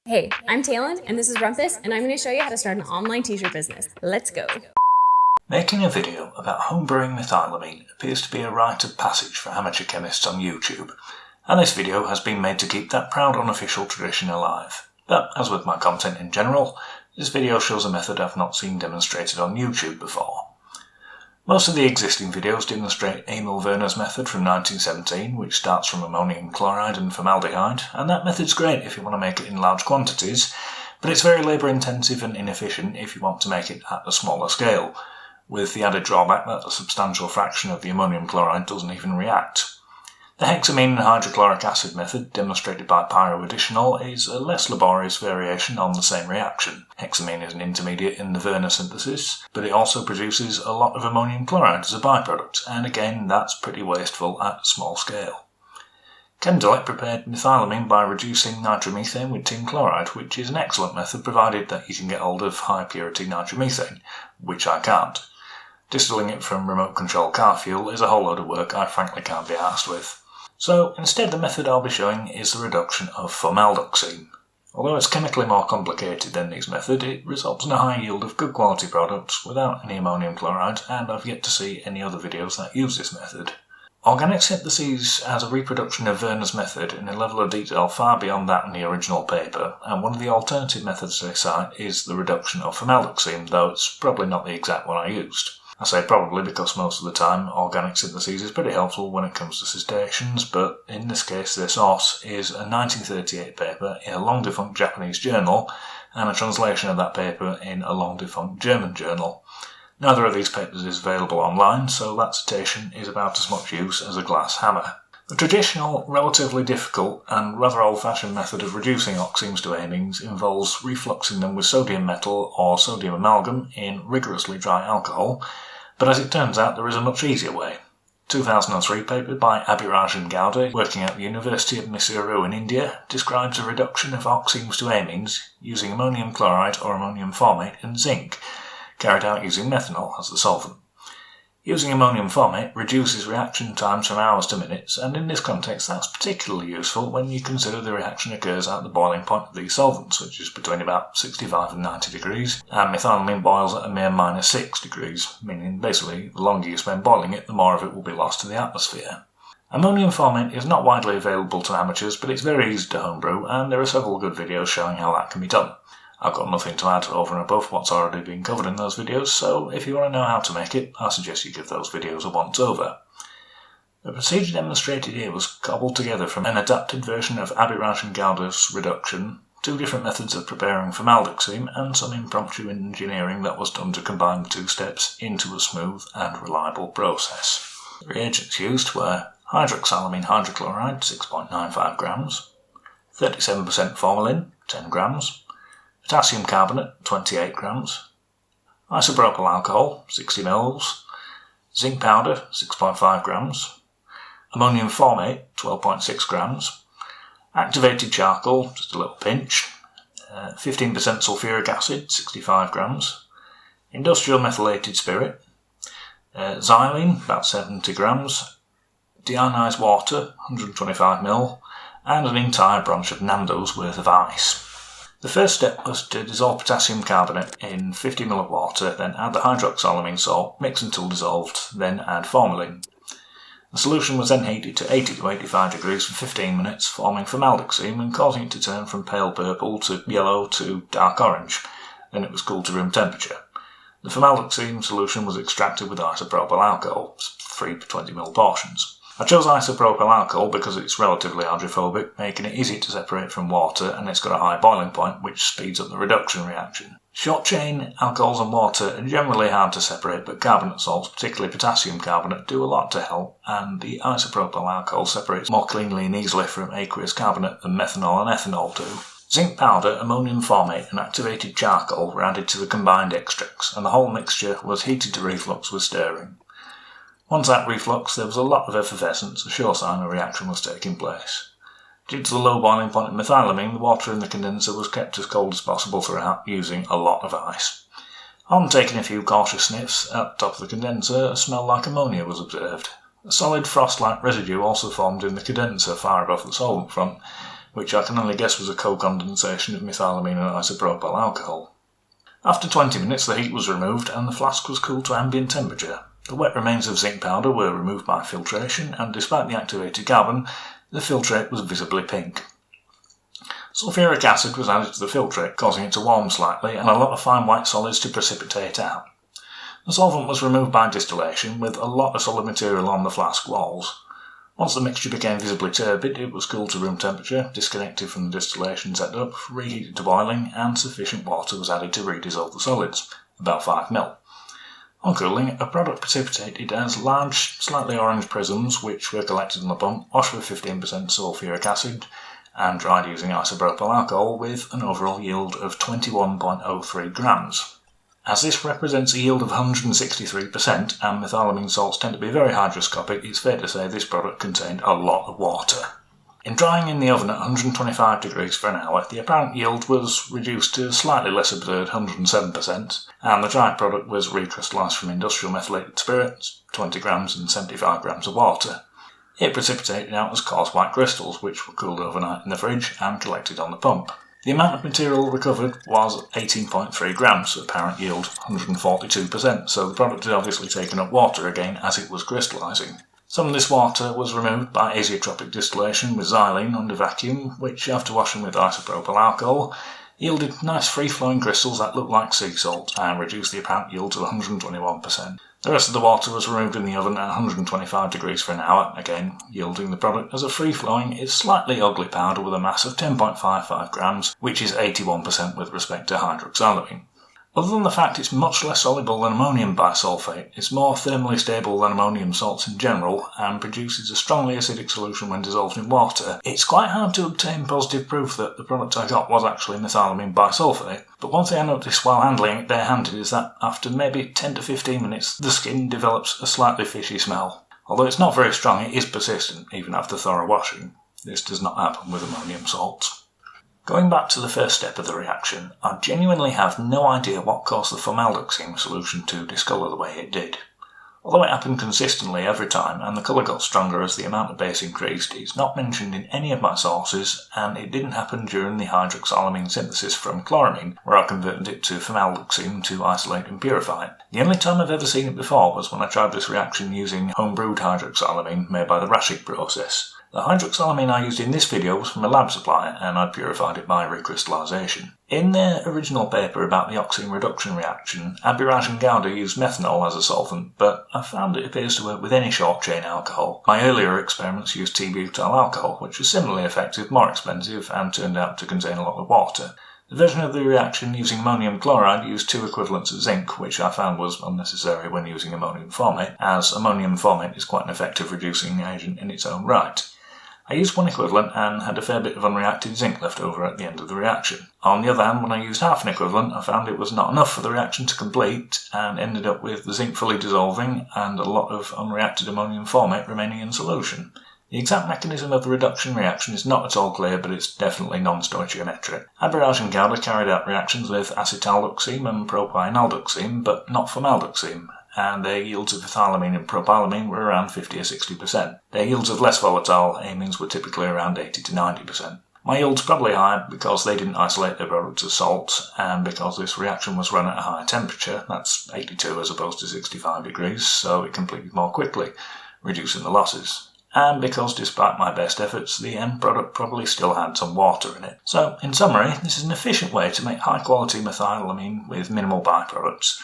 Hey, I'm Talon, and this is Rumpus, and I'm going to show you how to start an online t-shirt business. Let's go. Making a video about homebrewing methylamine appears to be a rite of passage for amateur chemists on YouTube, and this video has been made to keep that proud unofficial tradition alive. But, as with my content in general, this video shows a method I've not seen demonstrated on YouTube before. Most of the existing videos demonstrate Emil Werner's method from 1917, which starts from ammonium chloride and formaldehyde, and that method's great if you want to make it in large quantities, but it's very labour intensive and inefficient if you want to make it at a smaller scale, with the added drawback that a substantial fraction of the ammonium chloride doesn't even react. The hexamine and hydrochloric acid method, demonstrated by pyroadditional, is a less laborious variation on the same reaction. Hexamine is an intermediate in the Werner synthesis, but it also produces a lot of ammonium chloride as a byproduct, and again that's pretty wasteful at a small scale. Chem prepared methylamine by reducing nitromethane with tin chloride, which is an excellent method provided that you can get hold of high purity nitromethane, which I can't. Distilling it from remote control car fuel is a whole load of work I frankly can't be arsed with. So instead the method I'll be showing is the reduction of formaldehyde. Although it's chemically more complicated than this method, it results in a high yield of good quality products without any ammonium chloride, and I've yet to see any other videos that use this method. Organic synthesis has a reproduction of Werner's method in a level of detail far beyond that in the original paper, and one of the alternative methods they cite is the reduction of formaldehyde, though it's probably not the exact one I used. I say probably because most of the time organic synthesis is pretty helpful when it comes to cetaceans, but in this case their source is a 1938 paper in a long-defunct Japanese journal and a translation of that paper in a long-defunct German journal. Neither of these papers is available online, so that citation is about as much use as a glass hammer. The traditional, relatively difficult and rather old-fashioned method of reducing oximes to amines involves refluxing them with sodium metal or sodium amalgam in rigorously dry alcohol, but as it turns out there is a much easier way. A 2003 paper by Abiraj and Gowda, working at the University of Mysuru in India, describes a reduction of oximes to amines using ammonium chloride or ammonium formate and zinc, carried out using methanol as the solvent. Using ammonium formate reduces reaction times from hours to minutes, and in this context that's particularly useful when you consider the reaction occurs at the boiling point of these solvents, which is between about 65 and 90 degrees, and methylamine boils at a mere -6 degrees, meaning basically the longer you spend boiling it, the more of it will be lost to the atmosphere. Ammonium formate is not widely available to amateurs, but it's very easy to homebrew, and there are several good videos showing how that can be done. I've got nothing to add over and above what's already been covered in those videos, so if you want to know how to make it, I suggest you give those videos a once over. The procedure demonstrated here was cobbled together from an adapted version of Abiraj and Gowda's reduction, two different methods of preparing formaldehyde, and some impromptu engineering that was done to combine the two steps into a smooth and reliable process. The reagents used were hydroxylamine hydrochloride 6.95 grams, 37% formalin 10 grams, potassium carbonate 28 grams, isopropyl alcohol 60 ml, zinc powder 6.5 grams, ammonium formate 12.6 grams, activated charcoal just a little pinch, 15% sulfuric acid 65 grams, industrial methylated spirit, xylene about 70 grams, deionized water 125 ml, and an entire branch of Nando's worth of ice. The first step was to dissolve potassium carbonate in 50 ml of water, then add the hydroxylamine salt, mix until dissolved, then add formalin. The solution was then heated to 80 to 85 degrees for 15 minutes, forming formaldehyde and causing it to turn from pale purple to yellow to dark orange. Then it was cooled to room temperature. The formaldehyde solution was extracted with isopropyl alcohol, 3 per 20 ml portions. I chose isopropyl alcohol because it's relatively hydrophobic, making it easy to separate from water, and it's got a high boiling point which speeds up the reduction reaction. Short-chain alcohols and water are generally hard to separate, but carbonate salts, particularly potassium carbonate, do a lot to help, and the isopropyl alcohol separates more cleanly and easily from aqueous carbonate than methanol and ethanol do. Zinc powder, ammonium formate and activated charcoal were added to the combined extracts, and the whole mixture was heated to reflux with stirring. Once at reflux, there was a lot of effervescence, a sure sign a reaction was taking place. Due to the low boiling point of methylamine, the water in the condenser was kept as cold as possible throughout, using a lot of ice. On taking a few cautious sniffs at the top of the condenser, a smell like ammonia was observed. A solid frost-like residue also formed in the condenser far above the solvent front, which I can only guess was a co-condensation of methylamine and isopropyl alcohol. After 20 minutes the heat was removed and the flask was cooled to ambient temperature. The wet remains of zinc powder were removed by filtration, and despite the activated carbon, the filtrate was visibly pink. Sulphuric acid was added to the filtrate, causing it to warm slightly, and a lot of fine white solids to precipitate out. The solvent was removed by distillation, with a lot of solid material on the flask walls. Once the mixture became visibly turbid, it was cooled to room temperature, disconnected from the distillation setup, reheated to boiling, and sufficient water was added to redissolve the solids, about 5 ml. On cooling, a product precipitated as large, slightly orange prisms, which were collected on the pump, washed with 15% sulphuric acid, and dried using isopropyl alcohol with an overall yield of 21.03 grams. As this represents a yield of 163% and methylamine salts tend to be very hygroscopic, it's fair to say this product contained a lot of water. In drying in the oven at 125 degrees for an hour, the apparent yield was reduced to slightly less absurd 107%, and the dried product was recrystallised from industrial methylated spirits, 20 grams and 75 grams of water. It precipitated out as coarse white crystals, which were cooled overnight in the fridge and collected on the pump. The amount of material recovered was 18.3 grams, apparent yield 142%, so the product had obviously taken up water again as it was crystallising. Some of this water was removed by azeotropic distillation with xylene under vacuum, which, after washing with isopropyl alcohol, yielded nice free-flowing crystals that looked like sea salt and reduced the apparent yield to 121%. The rest of the water was removed in the oven at 125 degrees for an hour, again yielding the product as a free-flowing, it's slightly ugly powder with a mass of 10.55 grams, which is 81% with respect to hydroxylamine. Other than the fact it's much less soluble than ammonium bisulfate, it's more thermally stable than ammonium salts in general and produces a strongly acidic solution when dissolved in water. It's quite hard to obtain positive proof that the product I got was actually methylamine bisulfate, but one thing I noticed while handling it barehanded is that after maybe 10 to 15 minutes the skin develops a slightly fishy smell. Although it's not very strong, it is persistent even after thorough washing. This does not happen with ammonium salts. Going back to the first step of the reaction, I genuinely have no idea what caused the formaldehyde solution to discolour the way it did. Although it happened consistently every time and the colour got stronger as the amount of base increased, it's not mentioned in any of my sources, and it didn't happen during the hydroxylamine synthesis from chloramine, where I converted it to formaldehyde to isolate and purify it. The only time I've ever seen it before was when I tried this reaction using homebrewed hydroxylamine made by the Rajagopalan process. The hydroxylamine I used in this video was from a lab supplier, and I'd purified it by recrystallization. In their original paper about the oxime reduction reaction, Abiraj and Gowda used methanol as a solvent, but I found it appears to work with any short-chain alcohol. My earlier experiments used T-butyl alcohol, which was similarly effective, more expensive, and turned out to contain a lot of water. The version of the reaction using ammonium chloride used 2 equivalents of zinc, which I found was unnecessary when using ammonium formate, as ammonium formate is quite an effective reducing agent in its own right. I used 1 equivalent and had a fair bit of unreacted zinc left over at the end of the reaction. On the other hand, when I used half an equivalent, I found it was not enough for the reaction to complete and ended up with the zinc fully dissolving and a lot of unreacted ammonium formate remaining in solution. The exact mechanism of the reduction reaction is not at all clear, but it's definitely non-stoichiometric. Abiraj and Gowda carried out reactions with acetaldoxime and propionaldoxime, but not formaldehyde, and their yields of ethylamine and propylamine were around 50 or 60%. Their yields of less volatile amines were typically around 80 to 90%. My yield's probably high because they didn't isolate their products as salts, and because this reaction was run at a higher temperature, that's 82 as opposed to 65 degrees, so it completed more quickly, reducing the losses. And because despite my best efforts, the end product probably still had some water in it. So, in summary, this is an efficient way to make high quality methylamine with minimal byproducts.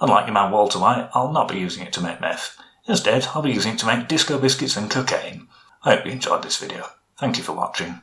Unlike your man Walter White, I'll not be using it to make meth. Instead, I'll be using it to make disco biscuits and cocaine. I hope you enjoyed this video. Thank you for watching.